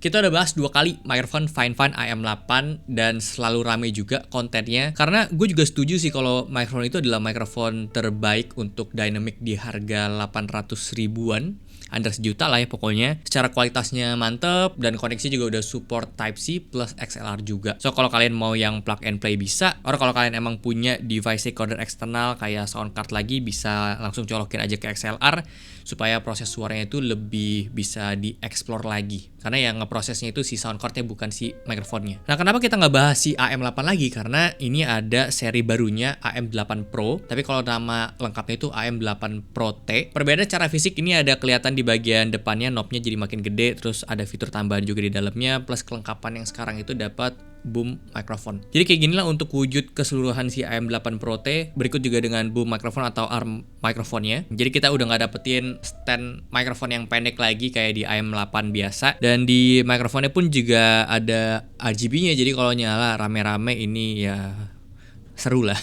Kita udah bahas 2 kali microphone Fine AM8 dan selalu rame juga kontennya. Karena gue juga setuju sih kalau microphone itu adalah microphone terbaik untuk dynamic di harga 800 ribuan. Under sejuta lah ya pokoknya. Secara kualitasnya mantep dan koneksi juga udah support Type-C plus XLR juga. So kalau kalian mau yang plug and play bisa, atau kalau kalian emang punya device recorder eksternal kayak sound card lagi, bisa langsung colokin aja ke XLR supaya proses suaranya itu lebih bisa dieksplor lagi. Karena yang ngeprosesnya itu si sound cardnya bukan si mikrofonnya. Nah kenapa kita nggak bahas si AM8 lagi? Karena ini ada seri barunya AM8 Pro. Tapi kalau nama lengkapnya itu AM8 Pro T. Perbedaan secara fisik ini ada kelihatan di bagian depannya knobnya jadi makin gede. Terus ada fitur tambahan juga di dalamnya. Plus kelengkapan yang sekarang itu dapat boom microphone. Jadi kayak ginilah untuk wujud keseluruhan si AM8 Pro T. Berikut juga dengan boom microphone atau arm microphone-nya. Jadi kita udah nggak dapetin stand microphone yang pendek lagi kayak di AM8 biasa. Dan di microphone-nya pun juga ada RGB-nya. Jadi kalau nyala rame-rame ini ya seru lah.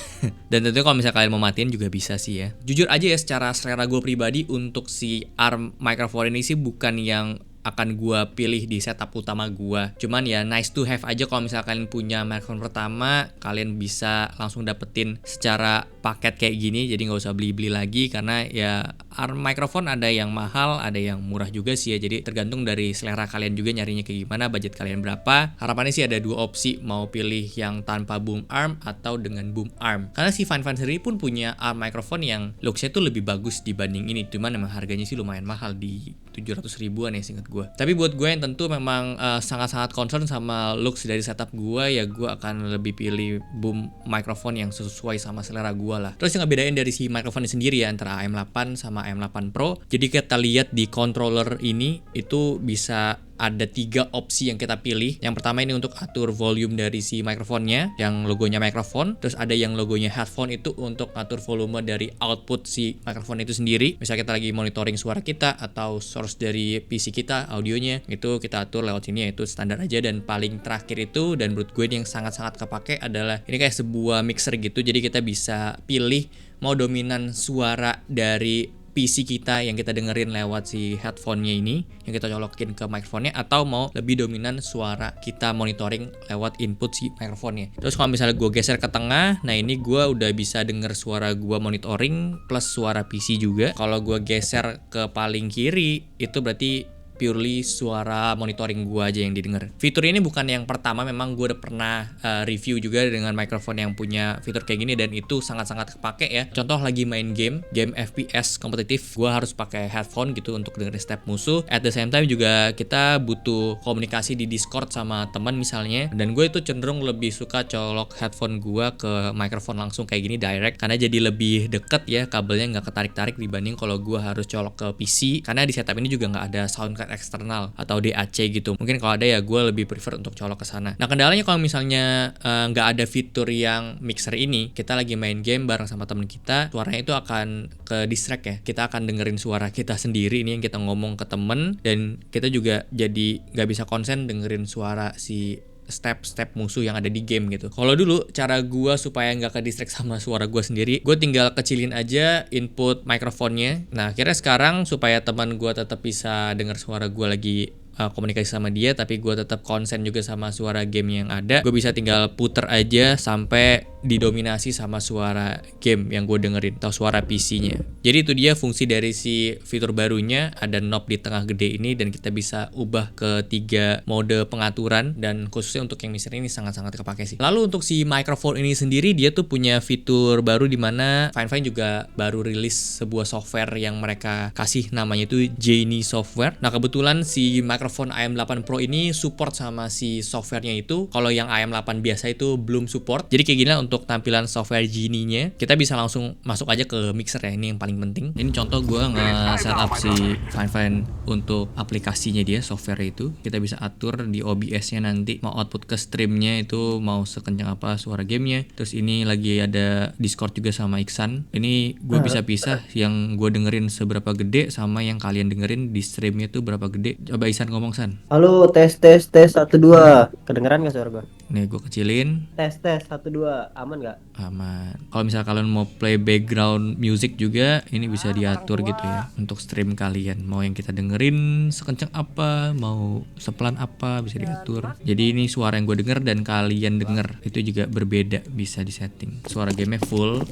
Dan tentunya kalau misalnya kalian mau matiin juga bisa sih ya. Jujur aja ya, secara selera gue pribadi untuk si arm microphone ini sih bukan yang akan gue pilih di setup utama gue. Cuman ya nice to have aja kalau misalnya kalian punya microphone pertama, kalian bisa langsung dapetin secara paket kayak gini. Jadi nggak usah beli-beli lagi karena ya arm microphone ada yang mahal, ada yang murah juga sih ya. Jadi tergantung dari selera kalian juga nyarinya kayak gimana, budget kalian berapa. Harapannya sih ada 2 opsi, mau pilih yang tanpa boom arm atau dengan boom arm. Karena si Fine sendiri pun punya arm microphone yang looks-nya tuh lebih bagus dibanding ini. Cuman emang harganya sih lumayan mahal di 700 ribuan ya seingat gue. Tapi buat gue yang tentu memang sangat-sangat concern sama looks dari setup gue, ya gue akan lebih pilih boom microphone yang sesuai sama selera gue lah. Terus yang ngebedain dari si microphone ini sendiri ya antara AM8 sama AM8 Pro. Jadi kita lihat di controller ini itu bisa ada 3 opsi yang kita pilih. Yang pertama ini untuk atur volume dari si mikrofonnya, yang logonya mikrofon. Terus ada yang logonya headphone, itu untuk atur volume dari output si mikrofon itu sendiri. Misalnya kita lagi monitoring suara kita atau source dari PC kita, audionya, itu kita atur lewat sini, yaitu standar aja. Dan paling terakhir itu, dan menurut gue ini yang sangat-sangat kepake adalah ini kayak sebuah mixer gitu. Jadi kita bisa pilih mau dominan suara dari PC kita yang kita dengerin lewat si headphone-nya ini, yang kita colokin ke microphone-nya, atau mau lebih dominan suara kita monitoring lewat input si microphone-nya. Terus kalau misalnya gue geser ke tengah, nah ini gue udah bisa denger suara gue monitoring plus suara PC juga. Kalau gue geser ke paling kiri, itu berarti purely suara monitoring gue aja yang didengar. Fitur ini bukan yang pertama, memang gue udah pernah review juga dengan microphone yang punya fitur kayak gini dan itu sangat-sangat kepake ya. Contoh lagi main game FPS kompetitif, gue harus pakai headphone gitu untuk dengerin step musuh. At the same time juga kita butuh komunikasi di Discord sama teman misalnya, dan gue itu cenderung lebih suka colok headphone gue ke microphone langsung kayak gini direct, karena jadi lebih deket ya, kabelnya nggak ketarik-tarik dibanding kalau gue harus colok ke PC, karena di setup ini juga nggak ada sound card eksternal atau DAC gitu. Mungkin kalau ada ya gue lebih prefer untuk colok ke sana. Nah kendalanya kalau misalnya nggak ada fitur yang mixer ini, kita lagi main game bareng sama temen kita, suaranya itu akan ke distract ya. Kita akan dengerin suara kita sendiri ini yang kita ngomong ke temen, dan kita juga jadi nggak bisa konsen dengerin suara si step musuh yang ada di game gitu. Kalau dulu cara gue supaya nggak ke distract sama suara gue sendiri, gue tinggal kecilin aja input mikrofonnya. Nah akhirnya sekarang supaya teman gue tetap bisa dengar suara gue lagi komunikasi sama dia, tapi gue tetap konsen juga sama suara game yang ada, gue bisa tinggal puter aja sampai didominasi sama suara game yang gue dengerin atau suara PC-nya. Jadi itu dia fungsi dari si fitur barunya, ada knob di tengah gede ini dan kita bisa ubah ke 3 mode pengaturan, dan khususnya untuk yang mixer ini sangat-sangat kepake sih. Lalu untuk si microphone ini sendiri, dia tuh punya fitur baru di mana Fine juga baru rilis sebuah software yang mereka kasih namanya itu Genie Software. Nah kebetulan si microphone AM8 Pro ini support sama si softwarenya itu. Kalau yang AM8 biasa itu belum support. Jadi kayak gini lah untuk tampilan software Genie-nya. Kita bisa langsung masuk aja ke mixer ya, ini yang paling penting. Ini contoh gue nge-setup si Fine untuk aplikasinya dia, software itu. Kita bisa atur di OBS-nya nanti mau output ke streamnya itu mau sekencang apa suara gamenya. Terus ini lagi ada Discord juga sama Iksan. Ini gue bisa pisah yang gue dengerin seberapa gede sama yang kalian dengerin di streamnya tuh berapa gede. Coba Iksan ngomong San. Halo, tes tes tes 1 2. Kedengeran gak suara gua? Nih gue kecilin. Tes 1 2 aman nggak? Aman. Kalau misal kalian mau play background music juga, ini bisa diatur gitu ya untuk stream kalian. Mau yang kita dengerin sekencang apa, mau sepelan apa, bisa diatur. Jadi ini suara yang gue denger dan kalian denger itu juga berbeda, bisa disetting. Suara gamenya full,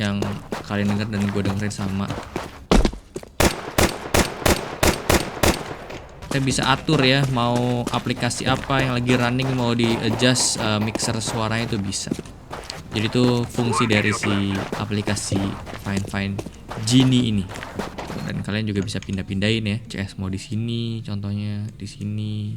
yang kalian denger dan gue dengerin sama. Kita bisa atur ya, mau aplikasi apa yang lagi running, mau di adjust mixer suaranya itu bisa. Jadi itu fungsi dari si aplikasi Fine Genie ini. Dan kalian juga bisa pindah-pindahin ya. CS mau di sini, contohnya di sini.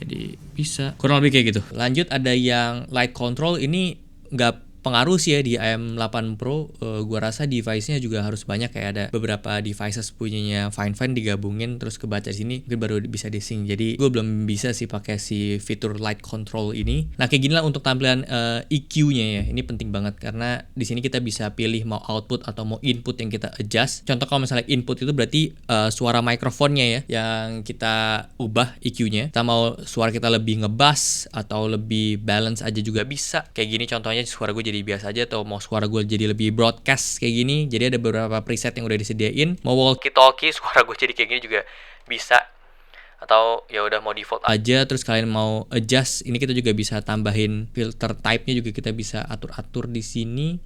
Jadi bisa. Kurang lebih kayak gitu. Lanjut ada yang light control, ini nggak pengaruh sih ya di AM8 Pro. Gua rasa device-nya juga harus banyak, kayak ada beberapa devices punyanya Fine digabungin terus kebaca di sini mungkin baru bisa di-sync. Jadi gue belum bisa sih pakai si fitur light control ini. Nah kayak gini lah untuk tampilan EQ-nya ya. Ini penting banget karena di sini kita bisa pilih mau output atau mau input yang kita adjust. Contoh kalau misalnya input itu berarti suara mikrofonnya ya yang kita ubah EQ-nya. Kita mau suara kita lebih ngebass atau lebih balance aja juga bisa. Kayak gini contohnya suara gue jadi biasa aja, atau mau suara gue jadi lebih broadcast kayak gini. Jadi ada beberapa preset yang udah disediain. Mau walkie talkie suara gue jadi kayak gini juga bisa, atau ya udah mau default aja. Terus kalian mau adjust, ini kita juga bisa tambahin filter type-nya juga, kita bisa atur-atur di sini.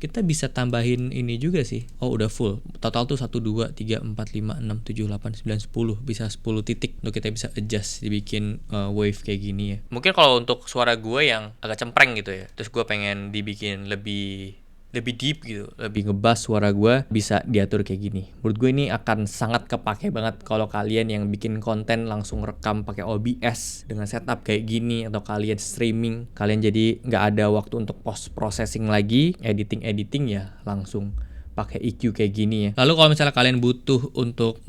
Kita bisa tambahin ini juga sih. Oh udah full. Total tuh 1 2 3 4 5 6 7 8 9 10. Bisa 10 titik untuk kita bisa adjust, dibikin wave kayak gini ya. Mungkin kalau untuk suara gue yang agak cempreng gitu ya, terus gue pengen dibikin lebih deep gitu, lebih ngebass suara gue, bisa diatur kayak gini. Menurut gue ini akan sangat kepake banget kalau kalian yang bikin konten langsung rekam pakai OBS dengan setup kayak gini, atau kalian streaming, kalian jadi nggak ada waktu untuk post processing lagi, editing ya langsung pakai EQ kayak gini ya. Lalu kalau misalnya kalian butuh untuk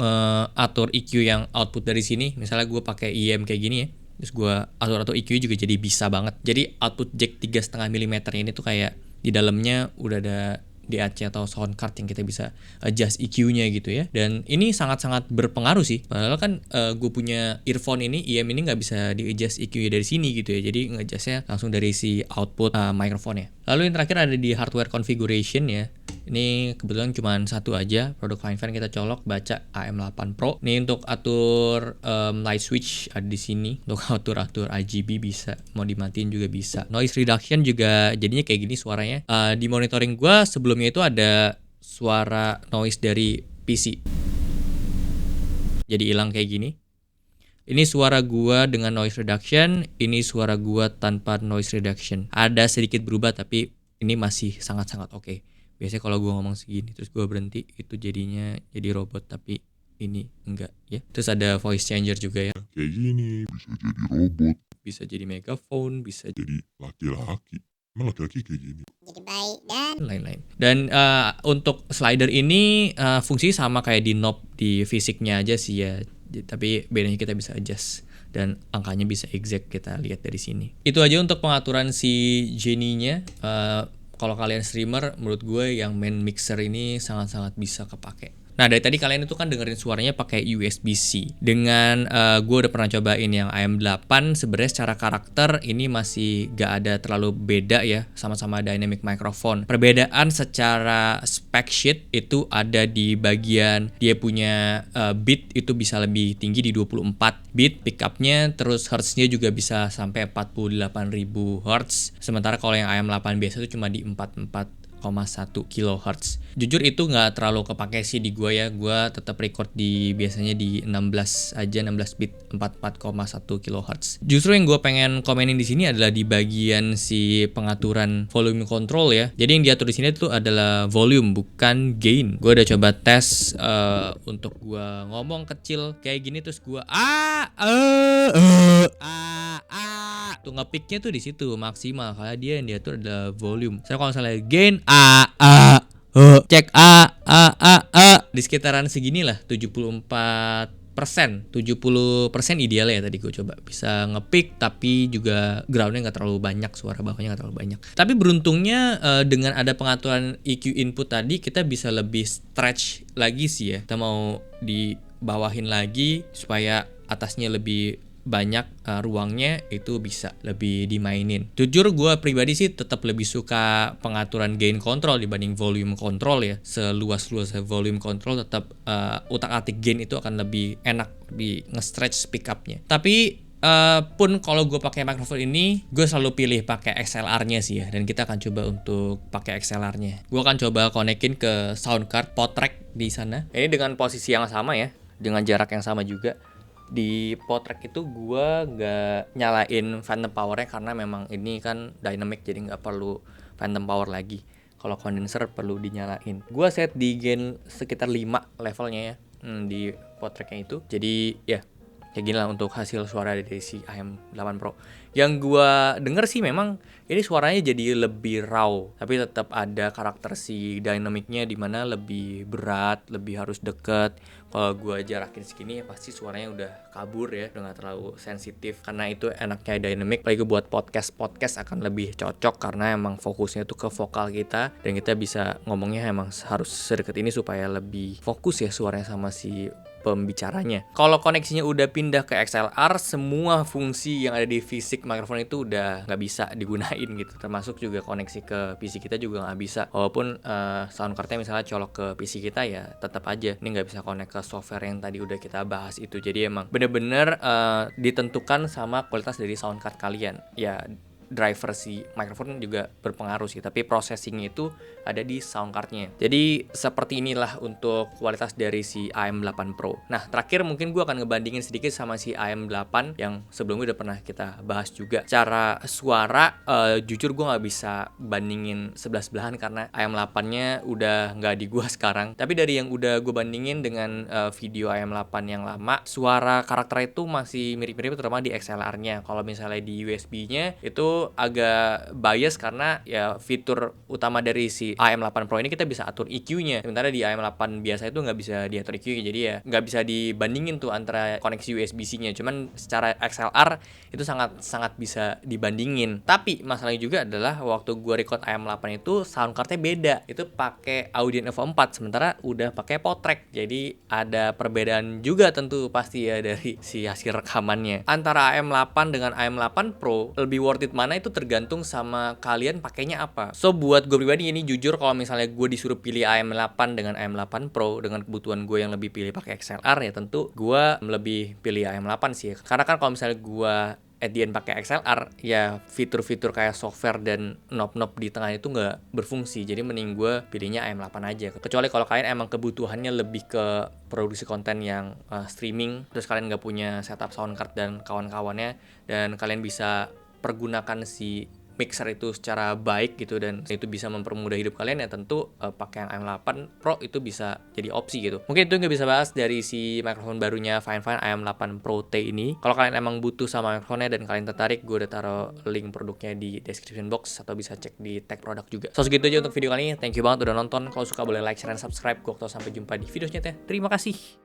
atur EQ yang output dari sini, misalnya gue pakai IEM kayak gini ya, terus gue atur EQ juga jadi bisa banget. Jadi output jack 3,5 mm ini tuh kayak di dalamnya udah ada DAC atau sound card yang kita bisa adjust EQ-nya gitu ya. Dan ini sangat-sangat berpengaruh sih. Padahal kan gue punya earphone ini, IM ini nggak bisa di-adjust EQ-nya dari sini gitu ya. Jadi nge-adjustnya langsung dari si output microphone-nya. Lalu yang terakhir ada di hardware configuration ya. Ini kebetulan cuma satu aja, produk Fine kita colok, baca AM8 Pro. Ini untuk atur light switch ada di sini. Untuk atur RGB bisa, mau dimatiin juga bisa. Noise reduction juga jadinya kayak gini suaranya. Di monitoring gua sebelumnya itu ada suara noise dari PC. Jadi hilang kayak gini. Ini suara gua dengan noise reduction, ini suara gua tanpa noise reduction. Ada sedikit berubah tapi ini masih sangat-sangat oke. Biasanya kalau gua ngomong segini terus gua berhenti, itu jadinya jadi robot, tapi ini enggak ya. Terus ada voice changer juga ya. Kayak gini, bisa jadi robot, Bisa jadi megaphone, bisa jadi laki-laki. Emang laki-laki kayak gini. jadi baik dan lain-lain. Dan untuk slider ini fungsinya sama kayak di knob di fisiknya aja sih ya. Tapi bedanya kita bisa adjust dan angkanya bisa exact, kita lihat dari sini. Itu aja untuk pengaturan si Genie-nya. Kalau kalian streamer, menurut gue yang main mixer ini sangat-sangat bisa kepake. Nah dari tadi kalian itu kan dengerin suaranya pakai USB-C. Dengan gue udah pernah cobain yang AM8, sebenarnya secara karakter ini masih gak ada terlalu beda ya, sama-sama dynamic microphone. Perbedaan secara spec sheet itu ada di bagian dia punya beat itu bisa lebih tinggi di 24 beat pickupnya, terus hertznya juga bisa sampai 48.000 Hz. Sementara kalau yang AM8 biasa itu cuma di 44,1 kHz. Jujur itu nggak terlalu kepake sih di gue ya. Gue tetap record di biasanya di 16 aja, 16 bit 44,1 kHz. Justru yang gue pengen komenin di sini adalah di bagian si pengaturan volume control ya. Jadi yang diatur di sini tuh adalah volume bukan gain. Gue udah coba tes untuk gue ngomong kecil kayak gini, terus gue tuh ngepicknya tuh di situ maksimal, karena dia yang diatur adalah volume. Saya kalau misalnya gain cek di sekitaran segini lah, 70% ideal ya tadi gue coba. Bisa ngepick tapi juga groundnya nggak terlalu banyak, suara bawahnya nggak terlalu banyak. Tapi beruntungnya dengan ada pengaturan EQ input tadi, kita bisa lebih stretch lagi sih ya. Kita mau dibawahin lagi supaya atasnya lebih banyak ruangnya itu bisa lebih dimainin. Jujur gue pribadi sih tetap lebih suka pengaturan gain control dibanding volume control ya. Seluas-luas volume control tetap utak-atik gain itu akan lebih enak, lebih nge-stretch pick up-nya. Tapi pun kalau gue pakai mikrofon ini, gue selalu pilih pakai XLR-nya sih ya. Dan kita akan coba untuk pakai XLR-nya. Gue akan coba konekin ke sound card PodTrack di sana. Ini dengan posisi yang sama ya, dengan jarak yang sama juga. Di PodTrack itu gue nggak nyalain phantom power-nya karena memang ini kan dynamic, jadi nggak perlu phantom power lagi. Kalau condenser perlu dinyalain. Gue set di gain sekitar 5 levelnya ya di PodTrack-nya itu. Jadi ya kayak gini lah untuk hasil suara dari si AM8 Pro. Yang gua denger sih memang ini suaranya jadi lebih raw, tapi tetap ada karakter si dynamicnya di mana lebih berat, lebih harus deket. Kalau gua jarakin segini ya pasti suaranya udah kabur ya, udah gak terlalu sensitif. Karena itu enaknya dynamic, apalagi buat podcast akan lebih cocok karena emang fokusnya tuh ke vokal kita dan kita bisa ngomongnya emang harus sedekat ini supaya lebih fokus ya suaranya sama si pembicaranya. Kalau koneksinya udah pindah ke XLR, semua fungsi yang ada di fisik mikrofon itu udah nggak bisa digunain gitu. Termasuk juga koneksi ke PC kita juga nggak bisa. Walaupun sound cardnya misalnya colok ke PC kita ya tetap aja ini nggak bisa connect ke software yang tadi udah kita bahas itu. Jadi emang bener-bener ditentukan sama kualitas dari sound card kalian. Ya driver si mikrofon juga berpengaruh sih, tapi processingnya itu ada di sound cardnya. Jadi seperti inilah untuk kualitas dari si AM8 Pro. Nah terakhir mungkin gue akan ngebandingin sedikit sama si AM8 yang sebelumnya udah pernah kita bahas juga. Cara suara jujur gue nggak bisa bandingin sebelah-sebelahan karena AM8 nya udah nggak di gue sekarang. Tapi dari yang udah gue bandingin dengan video AM8 yang lama, suara karakter itu masih mirip-mirip terutama di XLR nya. Kalau misalnya di USB nya itu agak bias karena ya fitur utama dari si AM8 Pro ini kita bisa atur EQ-nya. Sementara di AM8 biasa itu nggak bisa diatur EQ, jadi ya nggak bisa dibandingin tuh antara koneksi USB-C-nya. Cuman secara XLR itu sangat bisa dibandingin. Tapi masalahnya juga adalah waktu gue record AM8 itu sound card-nya beda. Itu pakai Audient Evo 4 sementara udah pakai PodTrack. Jadi ada perbedaan juga tentu pasti ya dari si hasil rekamannya. Antara AM8 dengan AM8 Pro lebih worth it mana itu tergantung sama kalian pakainya apa. So buat gue pribadi ini jujur kalau misalnya gue disuruh pilih AM8 dengan AM8 Pro dengan kebutuhan gue yang lebih pilih pakai XLR ya tentu gue lebih pilih AM8 sih. Karena kan kalau misalnya gue Edian pakai XLR ya fitur-fitur kayak software dan knob-knob di tengah itu nggak berfungsi. Jadi mending gue pilihnya AM8 aja. Kecuali kalau kalian emang kebutuhannya lebih ke produksi konten yang streaming, terus kalian nggak punya setup sound card dan kawan-kawannya, dan kalian bisa pergunakan si mixer itu secara baik gitu dan itu bisa mempermudah hidup kalian ya tentu pakai yang AM8 Pro itu bisa jadi opsi gitu. Mungkin itu nggak bisa bahas dari si mikrofon barunya Fine AM8 Pro T ini. Kalau kalian emang butuh sama mikrofonnya dan kalian tertarik, gue udah taruh link produknya di description box atau bisa cek di tag produk juga. So segitu aja untuk video kali ini. Thank you banget udah nonton. Kalau suka boleh like, share, dan subscribe. Gue sampai jumpa di video selanjutnya. Terima kasih.